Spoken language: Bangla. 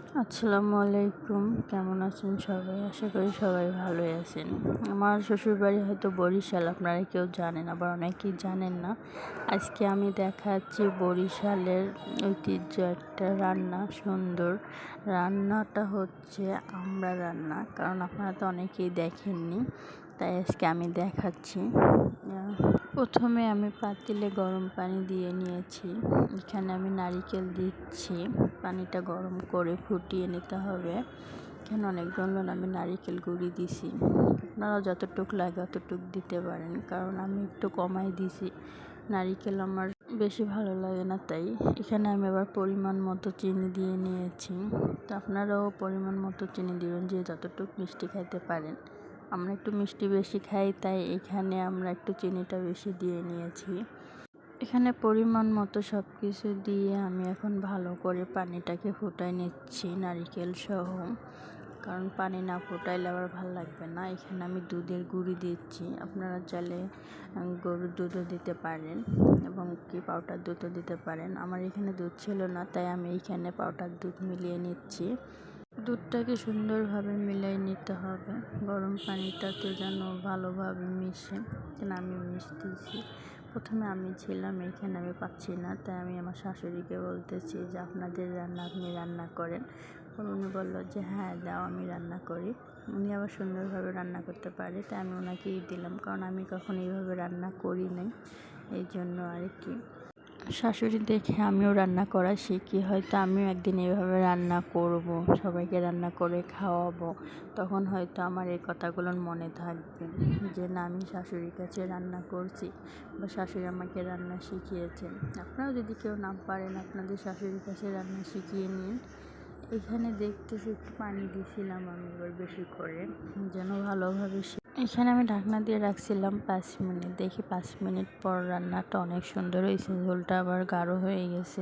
আসসালামু আলাইকুম। কেমন আছেন সবাই? আশা করি সবাই ভালোই আছেন। আমার শ্বশুরবাড়ি হয়তো বরিশাল, আপনারা কেউ জানেন, আবার অনেকেই জানেন না। আজকে আমি দেখাচ্ছি বরিশালের ঐতিহ্য একটা রান্না, সুন্দর রান্নাটা হচ্ছে আমড়া রান্না। কারণ আপনারা তো অনেকেই দেখেননি, তাই আজকে আমি দেখাচ্ছি। প্রথমে আমি পাতিলে গরম পানি দিয়ে নিয়েছি। এখানে আমি নারিকেল দিচ্ছি। পানিটা গরম করে ফুটিয়ে নিতে হবে। এখানে অনেকগুলো আমি নারিকেল গুঁড়ি দিছি। আপনারা যতটুকু লাগে অতটুকু দিতে পারেন, কারণ আমি একটু কমাই দিছি। নারিকেল আমার বেশি ভালো লাগে না, তাই এখানে আমি আবার পরিমাণ মতো চিনি দিয়ে নিয়েছি। তো আপনারাও পরিমাণ মতো চিনি দিবেন, যে যতটুকু মিষ্টি খাইতে পারেন। আমরা একটু মিষ্টি বেশি খাই, তাই এখানে আমরা একটু চিনিটা বেশি দিয়ে নিয়েছি। এখানে পরিমাণ মতো সব কিছু দিয়ে আমি এখন ভালো করে পানিটাকে ফুটাই নিচ্ছি নারিকেল সহ, কারণ পানি না ফুটাইলে আবার ভালো লাগবে না। এখানে আমি দুধের গুঁড়ি দিচ্ছি। আপনারা চাইলে গরুর দুধও দিতে পারেন এবং কি পাউডার দুধও দিতে পারেন। আমার এখানে দুধ ছিল না, তাই আমি এইখানে পাউডার দুধ মিলিয়ে নিচ্ছি। দুধটাকে সুন্দরভাবে মিলাই নিতে হবে গরম পানিটাতে, যেন ভালোভাবে মিশে। এখানে আমি মিশতেছি। প্রথমে আমি ছিলাম এখানে, আমি পাচ্ছি না, তাই আমি আমার শাশুড়িকে বলতেছি যে আপনাদের রান্না আপনি রান্না করেন। উনি বললো যে হ্যাঁ দাও, আমি রান্না করি। উনি আবার সুন্দরভাবে রান্না করতে পারে, তাই আমি ওনাকেই দিলাম, কারণ আমি কখনো এইভাবে রান্না করি নাই, এই জন্য আর কি। শাশুড়ি দেখে আমিও রান্না করা শিখি। হয়তো আমিও একদিন এভাবে রান্না করব, সবাইকে রান্না করে খাওয়াবো। তখন হয়তো আমার এই কথাগুলো মনে থাকবে যে না, আমি শাশুড়ির কাছে রান্না করছি বা শাশুড়ি আমাকে রান্না শিখিয়েছেন। আপনারাও যদি কেউ না পারেন, আপনাদের শাশুড়ির কাছে রান্না শিখিয়ে নিন। এখানে দেখতেছি একটু পানি দিয়েছিলাম আমি এবার বেশি করে, যেন ভালোভাবে। এখানে আমি ঢাকনা দিয়ে রাখছিলাম 5 মিনিট। দেখি 5 মিনিট পর রান্নাটা অনেক সুন্দর হয়েছে, ঝোলটা আবার গাঢ় হয়ে গেছে।